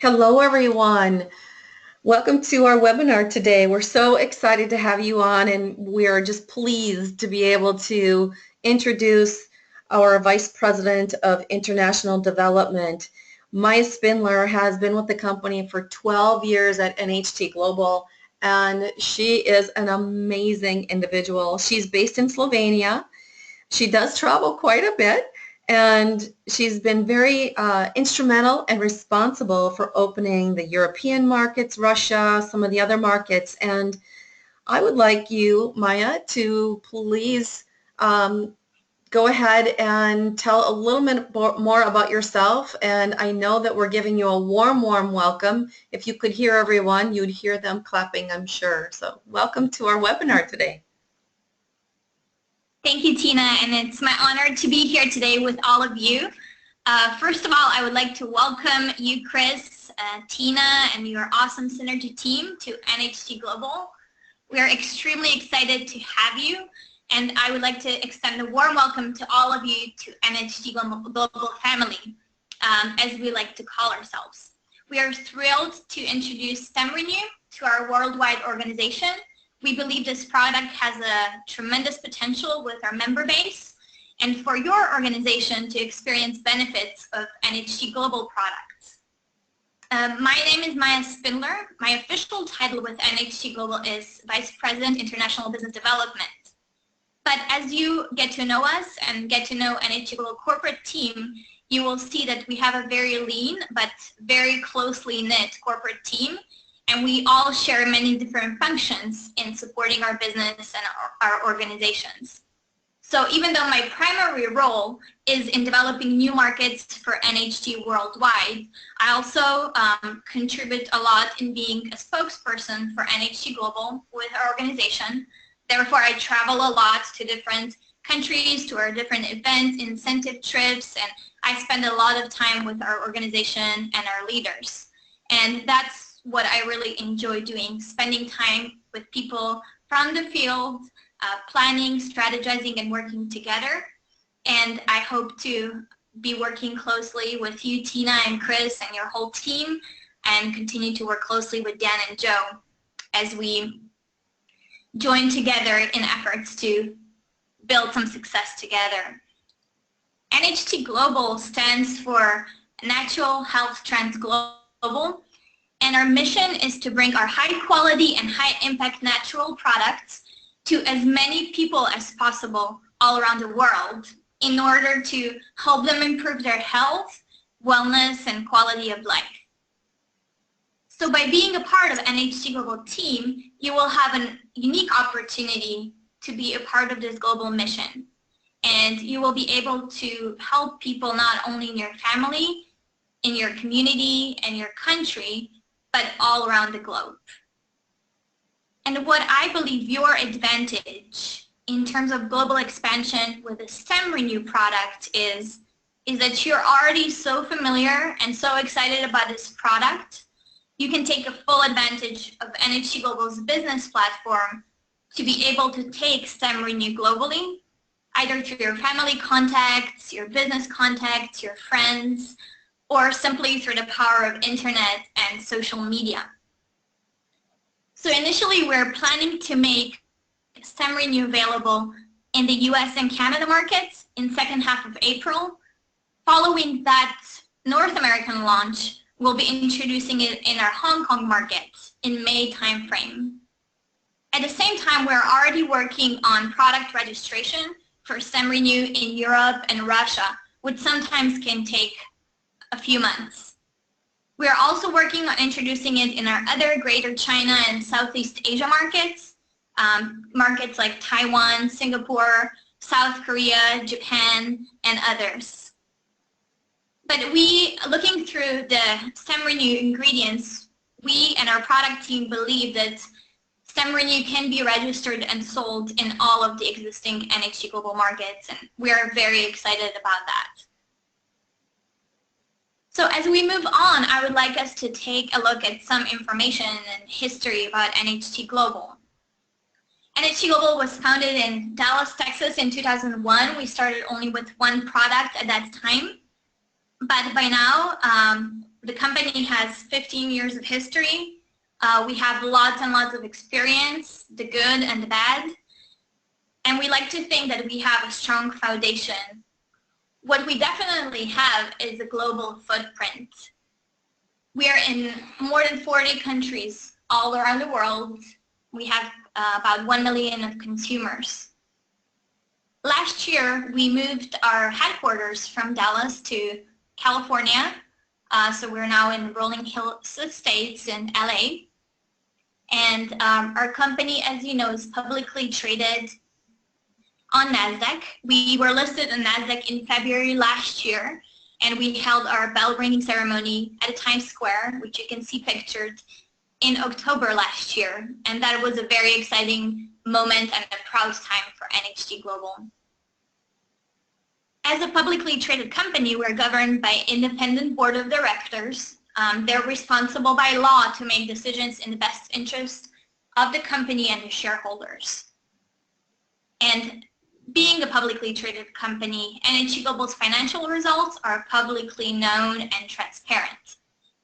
Hello, everyone. Welcome to our webinar today. We're so excited to have you on, and we are just pleased to be able to introduce our Vice President of International Development. Maya Spindler has been with the company for 12 years at NHT Global, and she is an amazing individual. She's based in Slovenia. She does travel quite a bit, and she's been very instrumental and responsible for opening the European markets, Russia, some of the other markets. And I would like you, Maya, to please go ahead and tell a little bit more about yourself. And I know that we're giving you a warm, warm welcome. If you could hear everyone, you'd hear them clapping, I'm sure. So welcome to our webinar today. Thank you, Tina, and it's my honor to be here today with all of you. First of all, I would like to welcome you, Chris, Tina, and your awesome Synergy team to NHT Global. We are extremely excited to have you, and I would like to extend a warm welcome to all of you to NHT Global family, as we like to call ourselves. We are thrilled to introduce StemnRenu to our worldwide organization. We believe this product has a tremendous potential with our member base and for your organization to experience benefits of NHT Global products. My name is Maya Spindler. My official title with NHT Global is Vice President International Business Development. But as you get to know us and get to know NHT Global corporate team, you will see that we have a very lean but very closely knit corporate team. And we all share many different functions in supporting our business and our organizations. So even though my primary role is in developing new markets for NHT Worldwide, I also contribute a lot in being a spokesperson for NHT Global with our organization. Therefore, I travel a lot to different countries, to our different events, incentive trips, and I spend a lot of time with our organization and our leaders. And that's what I really enjoy doing, spending time with people from the field, planning, strategizing, and working together. And I hope to be working closely with you, Tina and Chris, and your whole team, and continue to work closely with Dan and Joe as we join together in efforts to build some success together. NHT Global stands for Natural Health Trends Global. And our mission is to bring our high quality and high impact natural products to as many people as possible all around the world in order to help them improve their health, wellness, and quality of life. So by being a part of NHT Global team, you will have a unique opportunity to be a part of this global mission. And you will be able to help people not only in your family, in your community, and your country, but all around the globe. And what I believe your advantage in terms of global expansion with the StemnRenu product is that you're already so familiar and so excited about this product, you can take a full advantage of NHT Global's business platform to be able to take StemnRenu globally, either through your family contacts, your business contacts, your friends, or simply through the power of internet and social media. So initially, we're planning to make StemnRenu available in the US and Canada markets in second half of April. Following that North American launch, we'll be introducing it in our Hong Kong market in May timeframe. At the same time, we're already working on product registration for StemnRenu in Europe and Russia, which sometimes can take a few months. We are also working on introducing it in our other Greater China and Southeast Asia markets, markets like Taiwan, Singapore, South Korea, Japan, and others. But looking through the StemnRenu ingredients, we and our product team believe that StemnRenu can be registered and sold in all of the existing NHT Global markets, and we are very excited about that. So as we move on, I would like us to take a look at some information and history about NHT Global. NHT Global was founded in Dallas, Texas in 2001. We started only with one product at that time. But by now, The company has 15 years of history. We have lots and lots of experience, the good and the bad. And we like to think that we have a strong foundation. What we definitely have is a global footprint. We are in more than 40 countries all around the world. We have about 1 million of consumers. Last year, we moved our headquarters from Dallas to California. So we're now in Rolling Hills Estates in LA. And our company, as you know, is publicly traded on NASDAQ. We were listed on NASDAQ in February last year, and we held our bell ringing ceremony at Times Square, which you can see pictured, in October last year. And that was a very exciting moment and a proud time for NHT Global. As a publicly traded company, we're governed by an independent board of directors. They're responsible by law to make decisions in the best interest of the company and the shareholders. And being a publicly traded company, NHT Global's financial results are publicly known and transparent.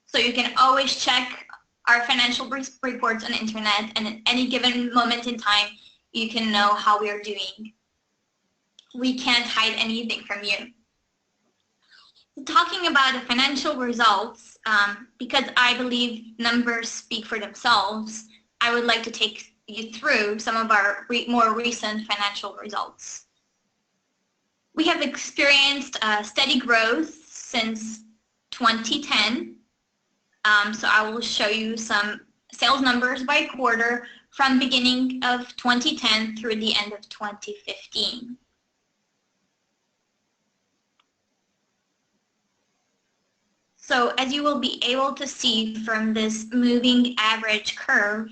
So you can always check our financial reports on the internet, and at any given moment in time, you can know how we are doing. We can't hide anything from you. Talking about the financial results, because I believe numbers speak for themselves, I would like to take you through some of our more recent financial results. We have experienced steady growth since 2010. So I will show you some sales numbers by quarter from beginning of 2010 through the end of 2015. So as you will be able to see from this moving average curve,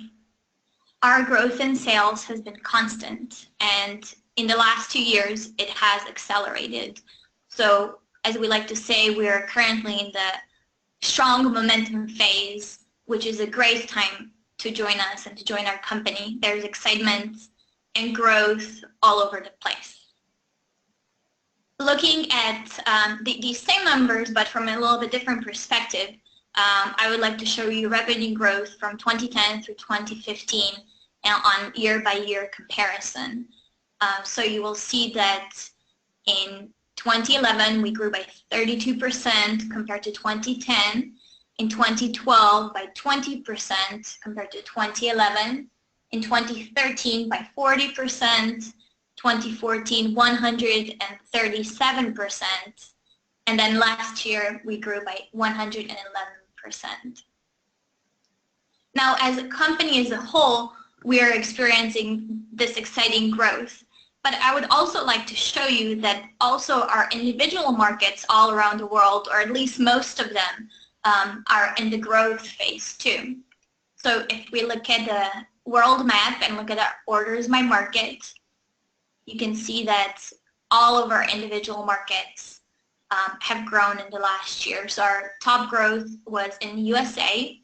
our growth in sales has been constant, and in the last 2 years, it has accelerated. So as we like to say, we are currently in the strong momentum phase, which is a great time to join us and to join our company. There's excitement and growth all over the place. Looking at these same numbers, but from a little bit different perspective, I would like to show you revenue growth from 2010 through 2015 on year-by-year comparison. So you will see that in 2011, we grew by 32% compared to 2010. In 2012, by 20% compared to 2011. In 2013, by 40%. 2014, 137%. And then last year, we grew by 111%. Now, as a company as a whole, we are experiencing this exciting growth. But I would also like to show you that also our individual markets all around the world, or at least most of them, are in the growth phase too. So if we look at the world map and look at our orders by market, you can see that all of our individual markets have grown in the last year. So our top growth was in USA.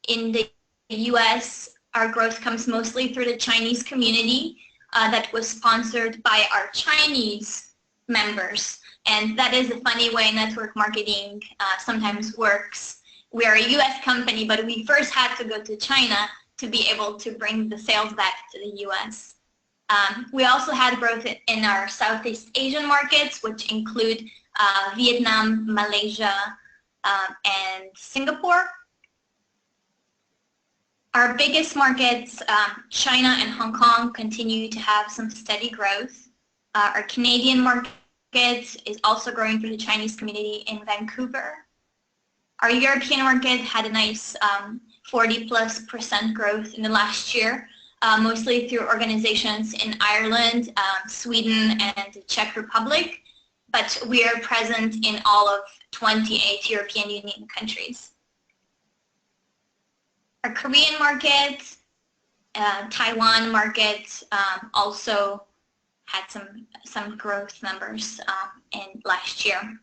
In the US, our growth comes mostly through the Chinese community that was sponsored by our Chinese members. And that is a funny way network marketing sometimes works. We are a US company, but we first had to go to China to be able to bring the sales back to the US. We also had growth in our Southeast Asian markets, which include Vietnam, Malaysia, and Singapore. Our biggest markets, China and Hong Kong, continue to have some steady growth. Our Canadian market is also growing through the Chinese community in Vancouver. Our European market had a nice 40+% growth in the last year. Mostly through organizations in Ireland, Sweden, and the Czech Republic, but we are present in all of 28 European Union countries. Our Korean market, Taiwan market also had some growth numbers in last year.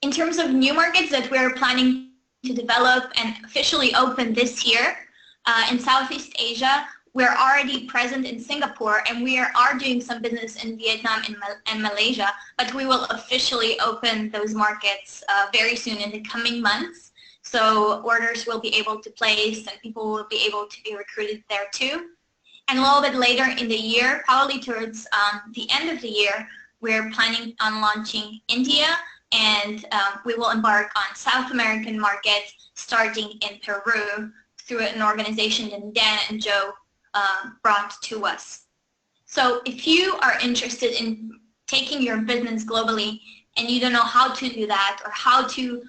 In terms of new markets that we're planning to develop and officially open this year, in Southeast Asia, We're already present in Singapore, and we are doing some business in Vietnam and Malaysia, but we will officially open those markets very soon in the coming months. So orders will be able to place and people will be able to be recruited there too. And a little bit later in the year, probably towards the end of the year, we're planning on launching India, and we will embark on South American markets starting in Peru through an organization that Dan and Joe brought to us. So if you are interested in taking your business globally and you don't know how to do that or how to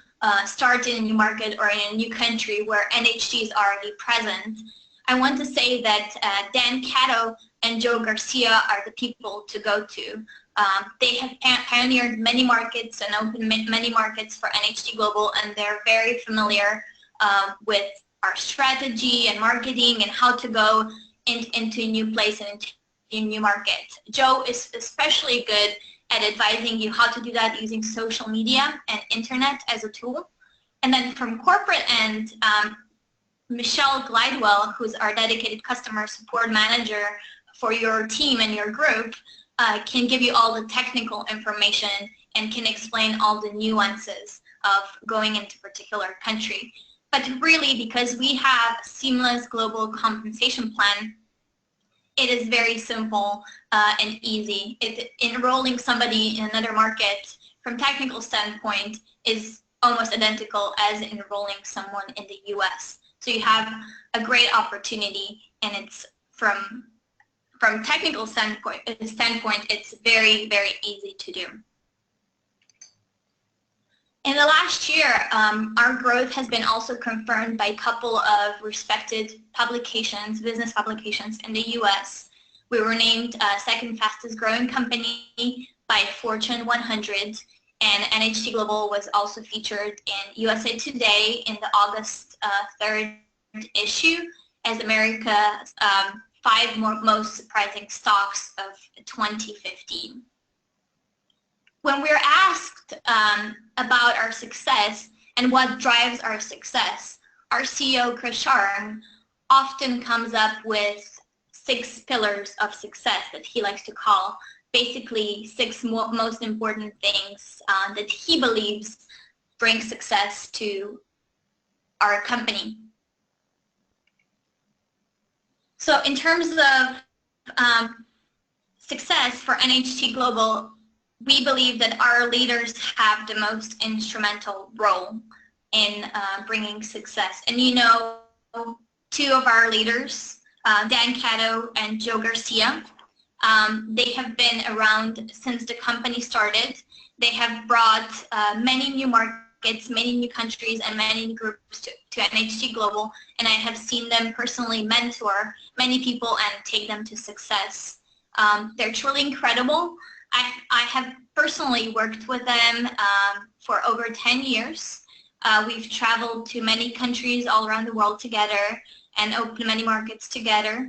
start in a new market or in a new country where NHG is already present, I want to say that Dan Cato and Joe Garcia are the people to go to. They have pioneered many markets and opened many markets for NHG Global, and they're very familiar with our strategy and marketing and how to go into a new place and into a new market. Joe is especially good at advising you how to do that using social media and internet as a tool. And then from corporate end, Michelle Glidewell, who's our dedicated customer support manager for your team and your group, can give you all the technical information and can explain all the nuances of going into a particular country. But really, because we have a seamless global compensation plan, it is very simple and easy. Enrolling somebody in another market from technical standpoint is almost identical as enrolling someone in the US. So you have a great opportunity, and it's from technical standpoint, it's very, very easy to do. In the last year, our growth has been also confirmed by a couple of respected publications, business publications in the US. We were named second fastest growing company by Fortune 100, and NHG Global was also featured in USA Today in the August 3rd issue as America's 5 most surprising stocks of 2015. When we're asked about our success and what drives our success, our CEO, Chris Sharon, often comes up with 6 pillars of success that he likes to call, basically 6 most important things that he believes bring success to our company. So in terms of success for NHG Global, we believe that our leaders have the most instrumental role in bringing success. And you know, 2 of our leaders, Dan Cato and Joe Garcia, they have been around since the company started. They have brought many new markets, many new countries, and many new groups to NHG Global, and I have seen them personally mentor many people and take them to success. They're truly incredible. I have personally worked with them for over 10 years. We've traveled to many countries all around the world together and opened many markets together.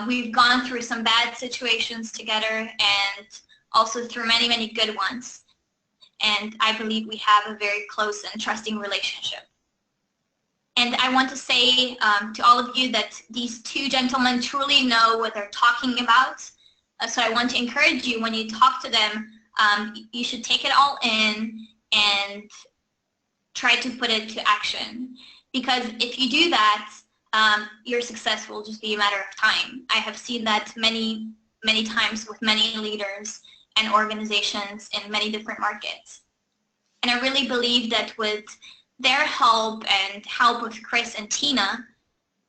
We've gone through some bad situations together and also through many, many good ones. And I believe we have a very close and trusting relationship. And I want to say to all of you that these 2 gentlemen truly know what they're talking about. So I want to encourage you, when you talk to them, you should take it all in and try to put it to action. Because if you do that, your success will just be a matter of time. I have seen that many, many times with many leaders and organizations in many different markets. And I really believe that with their help and help with Chris and Tina,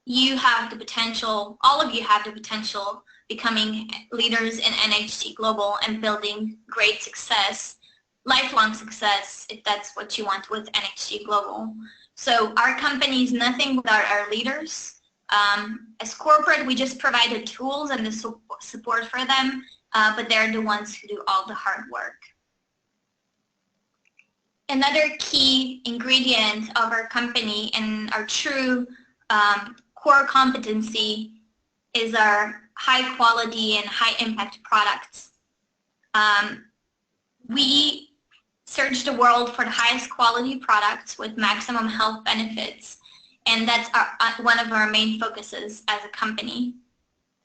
you have the potential, all of you have the potential, becoming leaders in NHG Global and building great success, lifelong success, if that's what you want with NHG Global. So our company is nothing without our leaders. As corporate, we just provide the tools and the support for them, but they're the ones who do all the hard work. Another key ingredient of our company and our true core competency is our high quality and high impact products. We search the world for the highest quality products with maximum health benefits, and that's one of our main focuses as a company.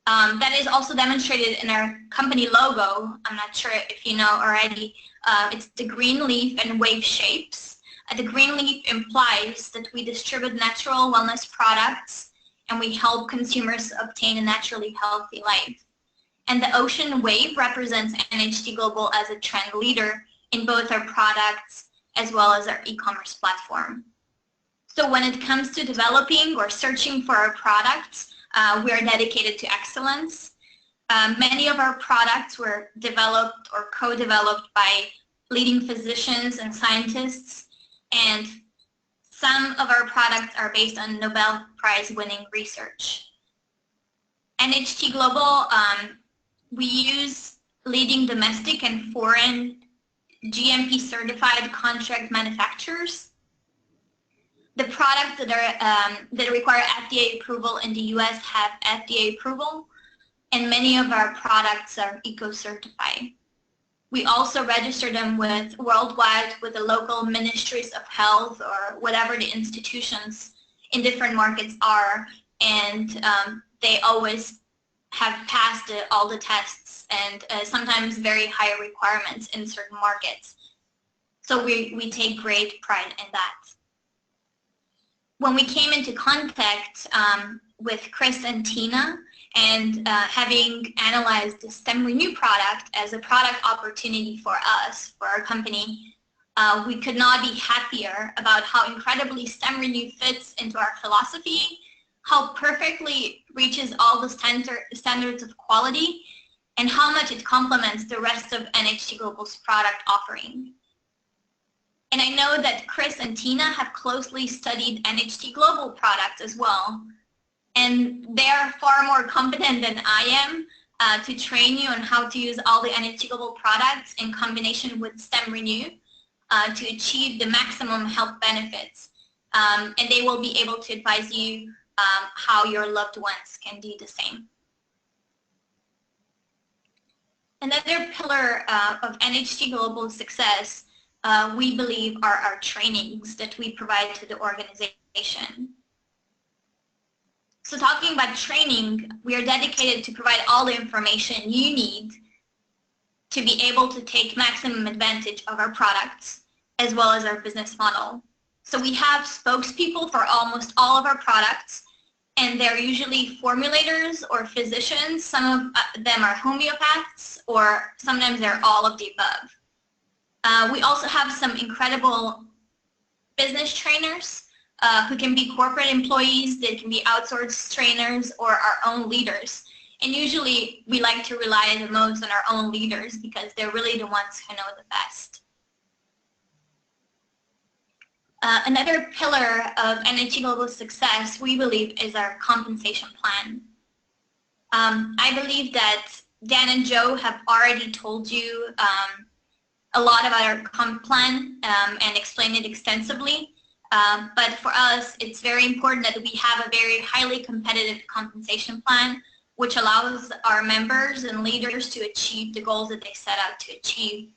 That is also demonstrated in our company logo. I'm not sure if you know already. It's the green leaf and wave shapes. The green leaf implies that we distribute natural wellness products and we help consumers obtain a naturally healthy life. And the ocean wave represents NHT Global as a trend leader in both our products as well as our e-commerce platform. So when it comes to developing or searching for our products, we are dedicated to excellence. Many of our products were developed or co-developed by leading physicians and scientists, and some of our products are based on Nobel Prize winning research. NHT Global, we use leading domestic and foreign GMP certified contract manufacturers. The products that require FDA approval in the US have FDA approval, and many of our products are eco-certified. We also register them with worldwide with the local ministries of health or whatever the institutions in different markets are, and they always have passed all the tests and sometimes very high requirements in certain markets. So we take great pride in that. When we came into contact with Chris and Tina, and having analyzed the StemnRenu product as a product opportunity for us, for our company, we could not be happier about how incredibly StemnRenu fits into our philosophy, how perfectly reaches all the standards of quality, and how much it complements the rest of NHT Global's product offering. And I know that Chris and Tina have closely studied NHT Global products as well. And they are far more competent than I am to train you on how to use all the NHT Global products in combination with StemnRenu to achieve the maximum health benefits. And they will be able to advise you how your loved ones can do the same. Another pillar of NHT Global's success, we believe, are our trainings that we provide to the organization. So talking about training, we are dedicated to provide all the information you need to be able to take maximum advantage of our products as well as our business model. So we have spokespeople for almost all of our products, and they're usually formulators or physicians. Some of them are homeopaths, or sometimes they're all of the above. We also have some incredible business trainers who can be corporate employees, they can be outsourced trainers, or our own leaders. And usually we like to rely the most on our own leaders because they're really the ones who know the best. Another pillar of NHT Global's success, we believe, is our compensation plan. I believe that Dan and Joe have already told you a lot about our comp plan and explained it extensively. But for us, it's very important that we have a very highly competitive compensation plan, which allows our members and leaders to achieve the goals that they set out to achieve.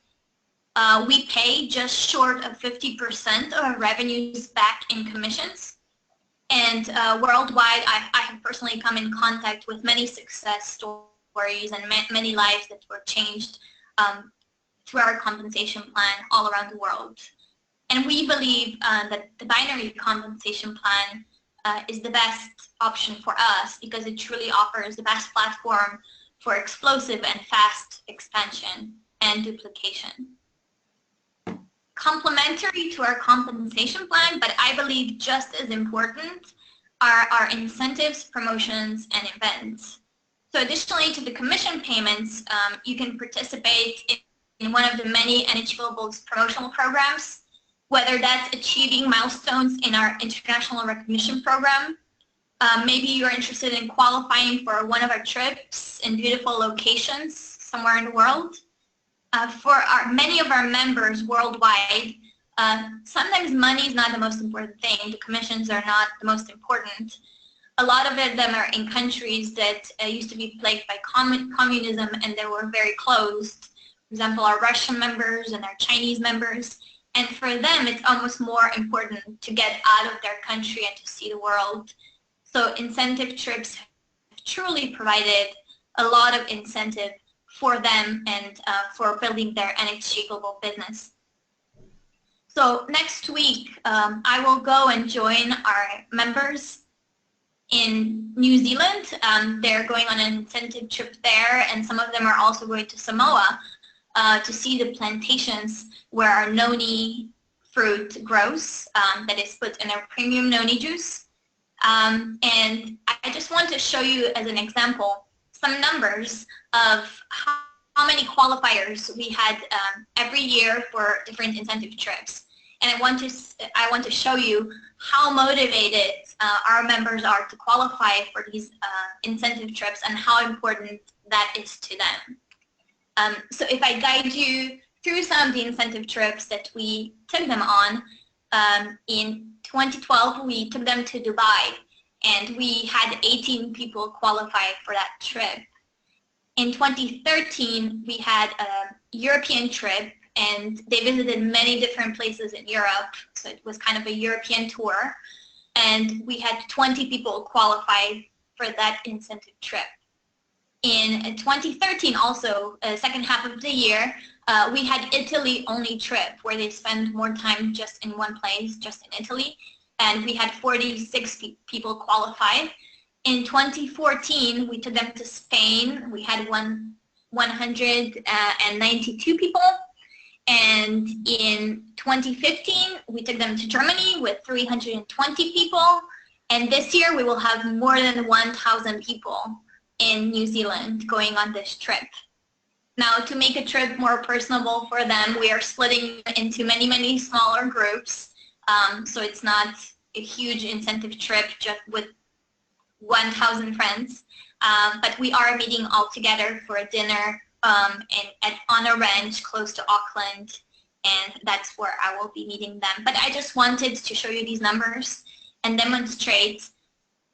We pay just short of 50% of our revenues back in commissions. And worldwide, I have personally come in contact with many success stories and many lives that were changed through our compensation plan all around the world. And we believe that the binary compensation plan is the best option for us because it truly offers the best platform for explosive and fast expansion and duplication. Complementary to our compensation plan, but I believe just as important, are our incentives, promotions, and events. So additionally to the commission payments, you can participate in one of the many NHT Global's promotional programs, whether that's achieving milestones in our international recognition program. Maybe you're interested in qualifying for one of our trips in beautiful locations somewhere in the world. For many of our members worldwide, sometimes money is not the most important thing. The commissions are not the most important. A lot of them are in countries that used to be plagued by communism and they were very closed. For example, our Russian members and our Chinese members. And for them, it's almost more important to get out of their country and to see the world. So incentive trips have truly provided a lot of incentive for them and for building their NHG Global business. So next week, I will go and join our members in New Zealand. They're going on an incentive trip there, and some of them are also going to Samoa to see the plantations where our noni fruit grows, that is put in our premium noni juice. And I just want to show you as an example some numbers of how many qualifiers we had every year for different incentive trips. And I want to show you how motivated our members are to qualify for these incentive trips and how important that is to them. So if I guide you through some of the incentive trips that we took them on, in 2012 we took them to Dubai, and we had 18 people qualify for that trip. In 2013 we had a European trip, and they visited many different places in Europe, so it was kind of a European tour, and we had 20 people qualify for that incentive trip. In 2013 also, second half of the year, we had Italy only trip where they spend more time just in one place, just in Italy, and we had 46 people qualify. In 2014, we took them to Spain. We had 192 people. And in 2015, we took them to Germany with 320 people. And this year, we will have more than 1,000 people in New Zealand going on this trip. Now, to make a trip more personable for them, we are splitting into many, many smaller groups. So it's not a huge incentive trip just with 1,000 friends. But we are meeting all together for a dinner on a ranch close to Auckland, and that's where I will be meeting them. But I just wanted to show you these numbers and demonstrate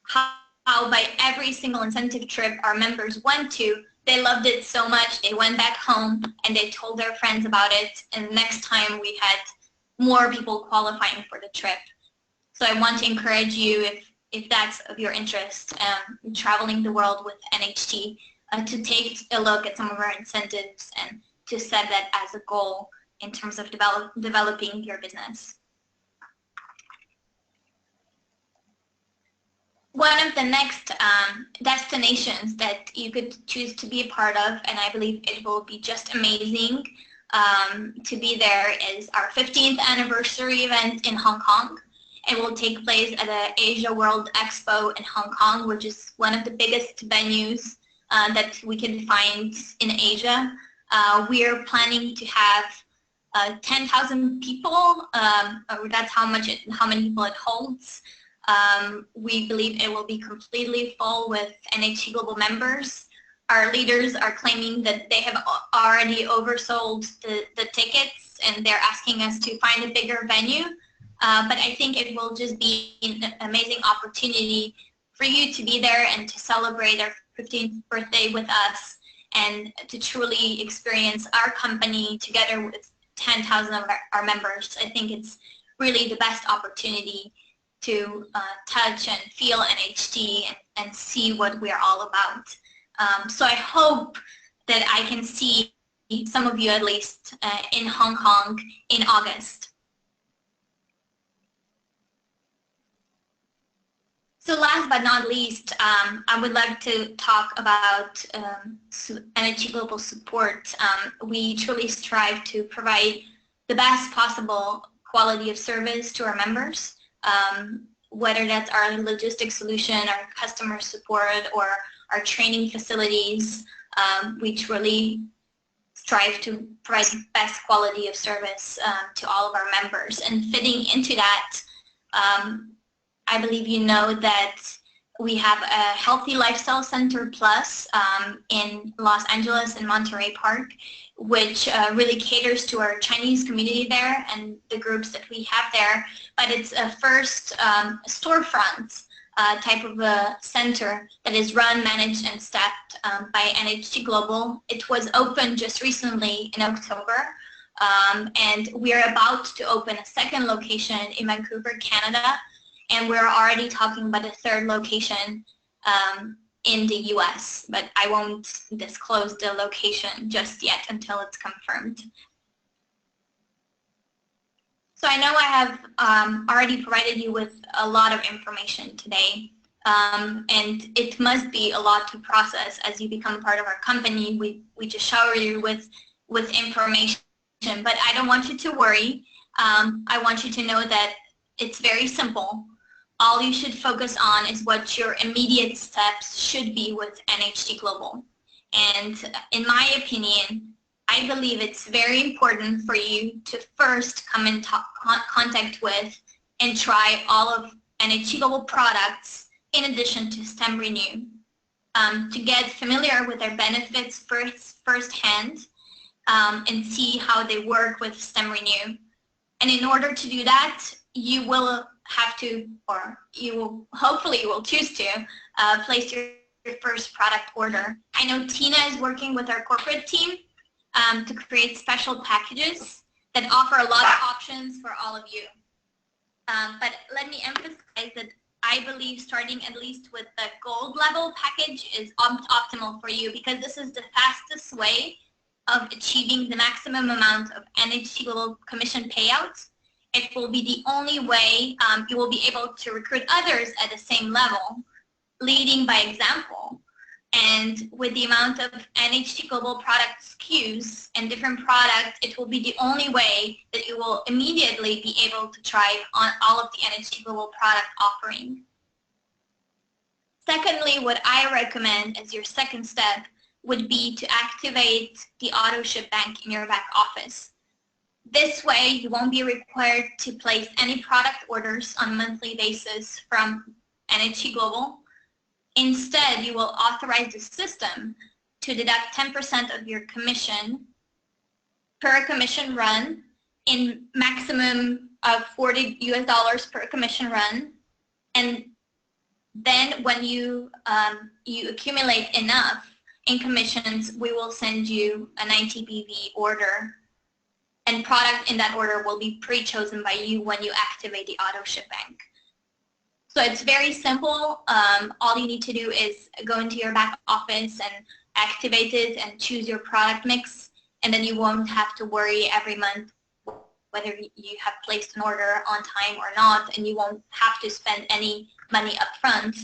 how by every single incentive trip our members went to, they loved it so much, they went back home and they told their friends about it, and next time we had more people qualifying for the trip. So I want to encourage you, if that's of your interest, traveling the world with NHT, to take a look at some of our incentives and to set that as a goal in terms of developing your business. One of the next destinations that you could choose to be a part of, and I believe it will be just amazing to be there, is our 15th anniversary event in Hong Kong. It will take place at the Asia World Expo in Hong Kong, which is one of the biggest venues that we can find in Asia. We are planning to have 10,000 people. That's how many people it holds. We believe it will be completely full with NHG Global members. Our leaders are claiming that they have already oversold the tickets, and they're asking us to find a bigger venue. But I think it will just be an amazing opportunity for you to be there and to celebrate our 15th birthday with us, and to truly experience our company together with 10,000 of our members. I think it's really the best opportunity to touch and feel NHT and see what we're all about. So I hope that I can see some of you at least in Hong Kong in August. So last but not least, I would like to talk about NHG Global support. We truly strive to provide the best possible quality of service to our members, whether that's our logistics solution, our customer support, or our training facilities. We truly strive to provide the best quality of service to all of our members. And fitting into that, I believe you know that we have a Healthy Lifestyle Center Plus in Los Angeles and Monterey Park, which really caters to our Chinese community there and the groups that we have there. But it's a first storefront type of a center that is run, managed, and staffed by NHG Global. It was opened just recently in October, and we're about to open a second location in Vancouver, Canada. And we're already talking about a third location in the US, but I won't disclose the location just yet until it's confirmed. So I know I have already provided you with a lot of information today, and it must be a lot to process as you become a part of our company. We just shower you with information, but I don't want you to worry. I want you to know that it's very simple. All you should focus on is what your immediate steps should be with NHT Global. And in my opinion, I believe it's very important for you to first come in contact with and try all of NHT Global products in addition to StemnRenu, to get familiar with their benefits firsthand, and see how they work with StemnRenu. And in order to do that, you will have to, or hopefully you will choose to, place your first product order. I know Tina is working with our corporate team to create special packages that offer a lot of options for all of you. But let me emphasize that I believe starting at least with the gold level package is optimal for you, because this is the fastest way of achieving the maximum amount of NHT Global commission payouts. It will be the only way you will be able to recruit others at the same level, leading by example. And with the amount of NHT Global product SKUs and different products, it will be the only way that you will immediately be able to thrive on all of the NHT Global product offering. Secondly, what I recommend as your second step would be to activate the auto ship bank in your back office. This way, you won't be required to place any product orders on a monthly basis from NHT Global. Instead, you will authorize the system to deduct 10% of your commission per commission run, in maximum of $40 US per commission run. And then when you accumulate enough in commissions, we will send you a 90 BV order, and product in that order will be pre-chosen by you when you activate the auto ship bank. So it's very simple. All you need to do is go into your back office and activate it and choose your product mix, and then you won't have to worry every month whether you have placed an order on time or not, and you won't have to spend any money up front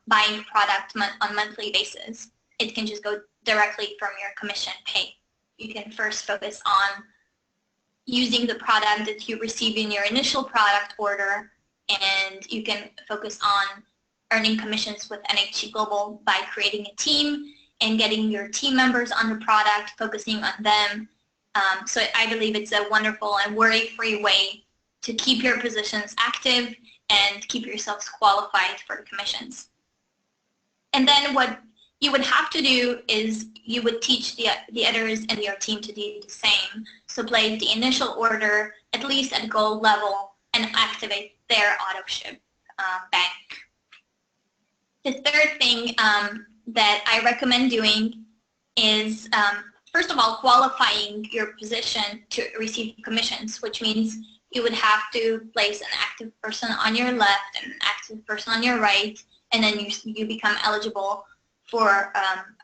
buying product on a monthly basis. It can just go directly from your commission pay. You can first focus on using the product that you receive in your initial product order, and you can focus on earning commissions with NHT Global by creating a team and getting your team members on the product, focusing on them. So I believe it's a wonderful and worry-free way to keep your positions active and keep yourselves qualified for the commissions. And then what you would have to do is you would teach the others in your team to do the same. So place the initial order at least at gold level and activate their auto ship bank. The third thing that I recommend doing is, first of all, qualifying your position to receive commissions, which means you would have to place an active person on your left and an active person on your right, and then you become eligible for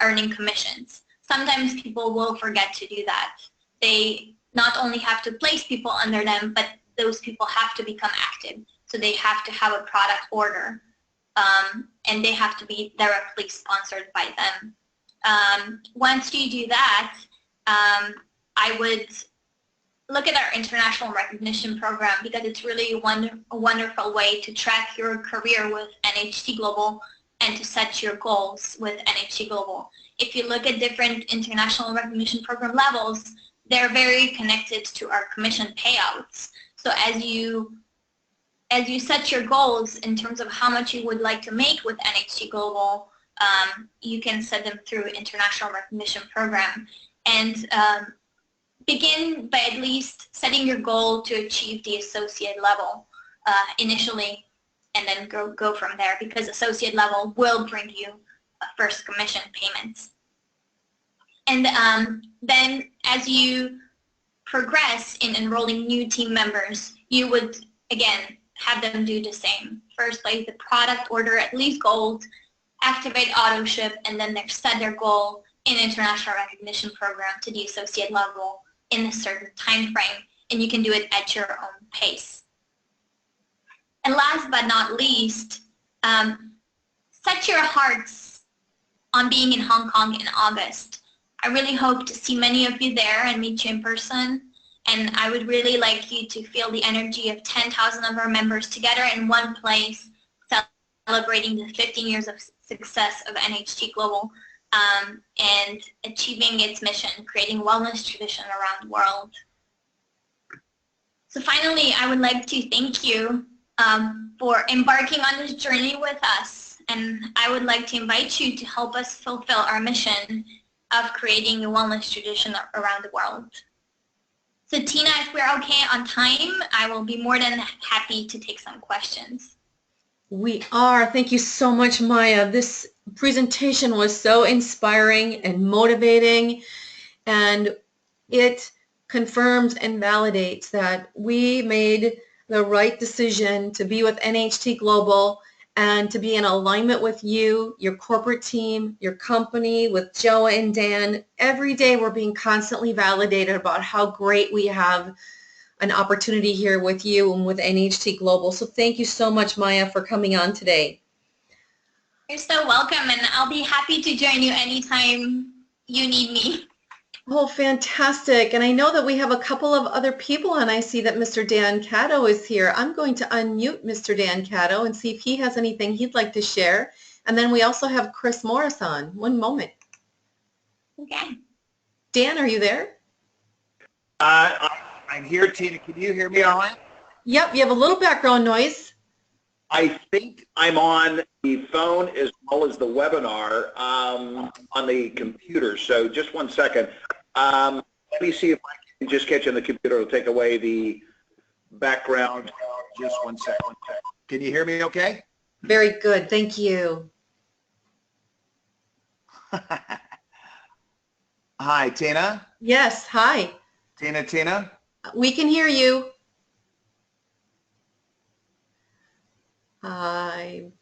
earning commissions. Sometimes people will forget to do that. They not only have to place people under them, but those people have to become active. So they have to have a product order, and they have to be directly sponsored by them. Once you do that, I would look at our international recognition program, because it's really a wonderful way to track your career with NHT Global and to set your goals with NHT Global. If you look at different international recognition program levels, they're very connected to our commission payouts. So as you set your goals in terms of how much you would like to make with NHT Global, you can set them through international recognition program. And begin by at least setting your goal to achieve the associate level initially, and then go from there, because associate level will bring you first commission payments. And then as you progress in enrolling new team members, you would, again, have them do the same. First, place the product order at least gold, activate auto ship, and then they set their goal in international recognition program to the associate level in a certain time frame, and you can do it at your own pace. And last but not least, set your hearts on being in Hong Kong in August. I really hope to see many of you there and meet you in person. And I would really like you to feel the energy of 10,000 of our members together in one place, celebrating the 15 years of success of NHT Global and achieving its mission, creating wellness tradition around the world. So finally, I would like to thank you for embarking on this journey with us. And I would like to invite you to help us fulfill our mission of creating a wellness tradition around the world. So Tina, if we're okay on time, I will be more than happy to take some questions. We are. Thank you so much, Maya. This presentation was so inspiring and motivating, and it confirms and validates that we made the right decision to be with NHT Global and to be in alignment with you, your corporate team, your company, with Joe and Dan. Every day we're being constantly validated about how great we have an opportunity here with you and with NHT Global. So thank you so much, Maya, for coming on today. You're so welcome, and I'll be happy to join you anytime you need me. Oh, fantastic. And I know that we have a couple of other people, and I see that Mr. Dan Caddo is here. I'm going to unmute Mr. Dan Caddo and see if he has anything he'd like to share. And then we also have Chris Morris on. One moment. Okay. Dan, are you there? I'm here, Tina. Can you hear me all right? Yep, you have a little background noise. I think I'm on the phone as well as the webinar on the computer. So just one second. Let me see if I can just catch on the computer. It'll take away the background. Just one second. Can you hear me okay? Very good. Thank you. Hi, Tina. Yes. Hi. Tina. We can hear you. I'm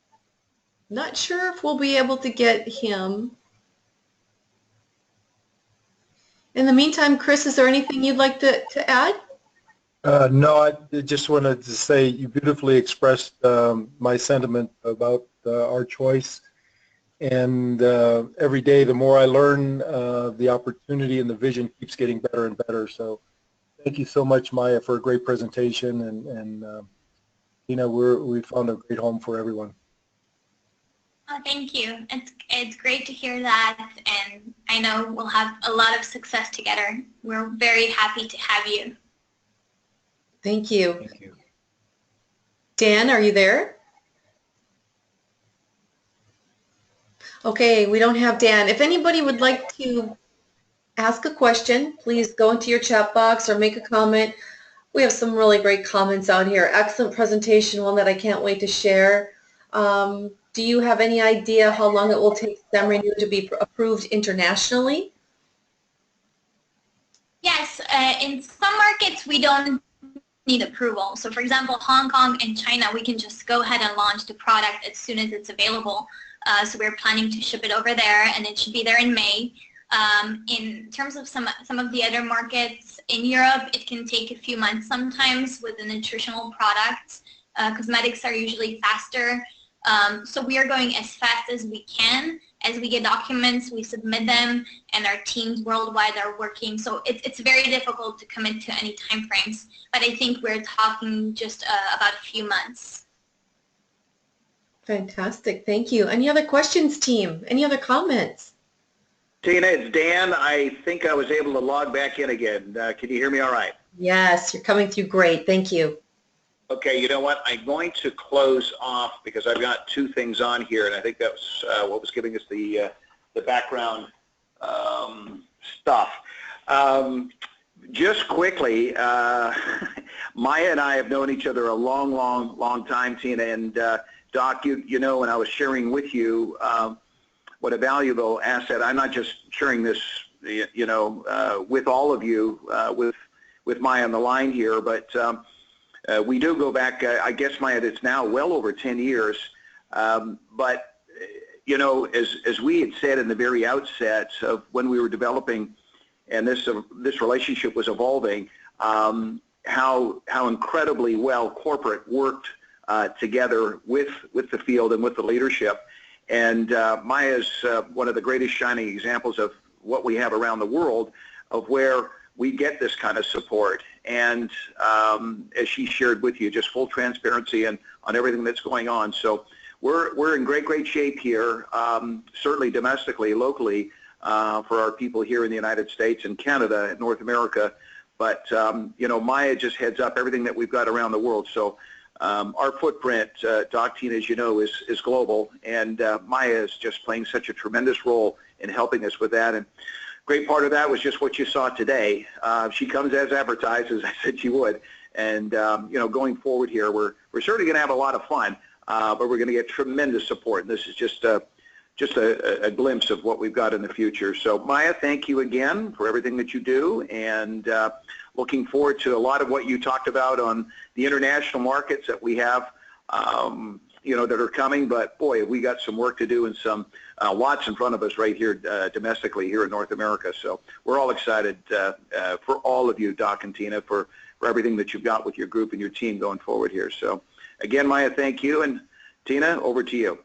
not sure if we'll be able to get him. In the meantime, Chris, is there anything you'd like to add? No, I just wanted to say you beautifully expressed my sentiment about our choice. And every day, the more I learn, the opportunity and the vision keeps getting better and better. So thank you so much, Maya, for a great presentation. And you know, we found a great home for everyone. Oh, thank you. It's great to hear that, and I know we'll have a lot of success together. We're very happy to have you. Thank you. Thank you. Dan, are you there? Okay, we don't have Dan. If anybody would like to ask a question, please go into your chat box or make a comment. We have some really great comments out here. Excellent presentation, one that I can't wait to share. Do you have any idea how long it will take StemnRenu to be approved internationally? Yes, in some markets we don't need approval. So for example, Hong Kong and China, we can just go ahead and launch the product as soon as it's available. So we're planning to ship it over there, and it should be there in May. In terms of some of the other markets in Europe, it can take a few months sometimes with the nutritional products. Cosmetics are usually faster. So we are going as fast as we can. As we get documents, we submit them, and our teams worldwide are working. So it's very difficult to commit to any time frames, but I think we're talking just about a few months. Fantastic. Thank you. Any other questions, team? Any other comments? Tina, it's Dan. I think I was able to log back in again. Can you hear me all right? Yes, you're coming through great. Thank you. Okay, you know what? I'm going to close off because I've got two things on here, and I think that's what was giving us the background stuff. Just quickly, Maya and I have known each other a long time, Tina, and Doc, you know, when I was sharing with you what a valuable asset. I'm not just sharing this, you know, with all of you, with Maya on the line here, but we do go back, I guess, Maya, it's now well over 10 years. But, you know, as we had said in the very outset of when we were developing and this relationship was evolving, how incredibly well corporate worked together with the field and with the leadership. And Maya is one of the greatest shining examples of what we have around the world of where we get this kind of support. And as she shared with you, just full transparency and on everything that's going on. So we're in great shape here, certainly domestically, locally, for our people here in the United States and Canada and North America. But, you know, Maya just heads up everything that we've got around the world. So our footprint, Doc Tina, as you know, is global. And Maya is just playing such a tremendous role in helping us with that. And great part of that was just what you saw today. She comes as advertised, as I said she would. And, you know, going forward here, we're certainly going to have a lot of fun, but we're going to get tremendous support. And this is just a glimpse of what we've got in the future. So Maya, thank you again for everything that you do, and looking forward to a lot of what you talked about on the international markets that we have, you know, that are coming. But boy, we got some work to do and some lots in front of us right here domestically here in North America. So we're all excited for all of you, Doc and Tina, for everything that you've got with your group and your team going forward here. So again, Maya, thank you, and Tina, over to you.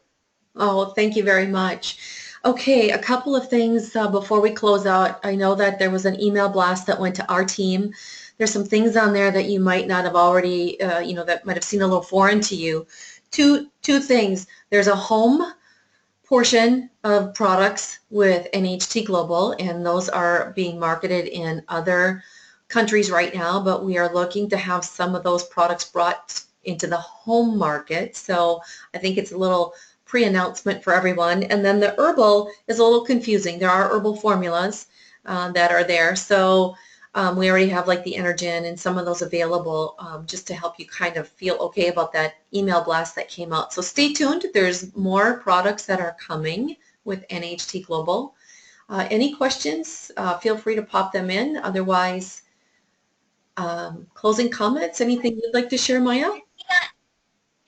Oh, thank you very much. Okay, a couple of things before we close out. I know that there was an email blast that went to our team. There's some things on there that you might not have already, you know, that might have seemed a little foreign to you. Two things. There's a home portion of products with NHT Global, and those are being marketed in other countries right now, but we are looking to have some of those products brought into the home market. So I think it's a little pre-announcement for everyone. And then the herbal is a little confusing. There are herbal formulas that are there. So we already have like the Energen and some of those available just to help you kind of feel okay about that email blast that came out. So stay tuned. There's more products that are coming with NHT Global. Any questions, feel free to pop them in. Otherwise, closing comments, anything you'd like to share, Maya?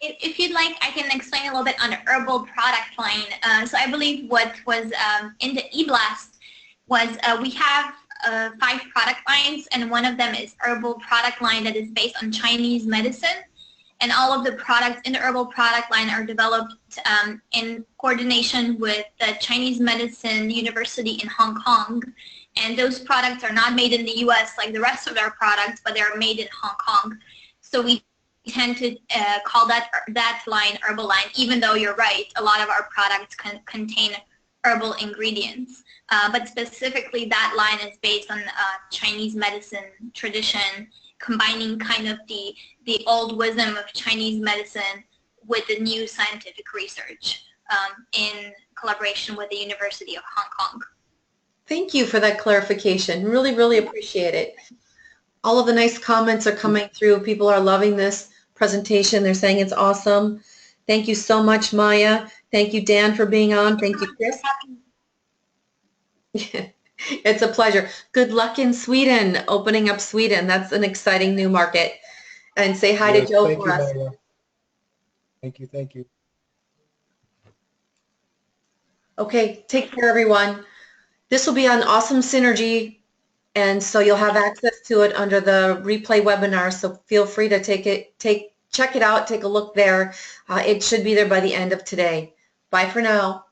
If you'd like, I can explain a little bit on the herbal product line. So I believe what was in the e-blast was we have 5 product lines, and one of them is herbal product line that is based on Chinese medicine. And all of the products in the herbal product line are developed in coordination with the Chinese Medicine University in Hong Kong. And those products are not made in the U.S. like the rest of our products, but they are made in Hong Kong. So we tend to call that line herbal line, even though you're right, a lot of our products contain herbal ingredients. But specifically that line is based on Chinese medicine tradition, combining kind of the old wisdom of Chinese medicine with the new scientific research in collaboration with the University of Hong Kong. Thank you for that clarification. Really appreciate it. All of the nice comments are coming through. People are loving this presentation. They're saying it's awesome. Thank you so much, Maya. Thank you, Dan, for being on. Thank you, Chris. It's a pleasure. Good luck in Sweden, opening up Sweden. That's an exciting new market. And say hi to Joe for us. Maya. Thank you. Okay, take care, everyone. This will be on Awesome Synergy, and so you'll have access to it under the replay webinar, so feel free to check it out, take a look there. It should be there by the end of today. Bye for now.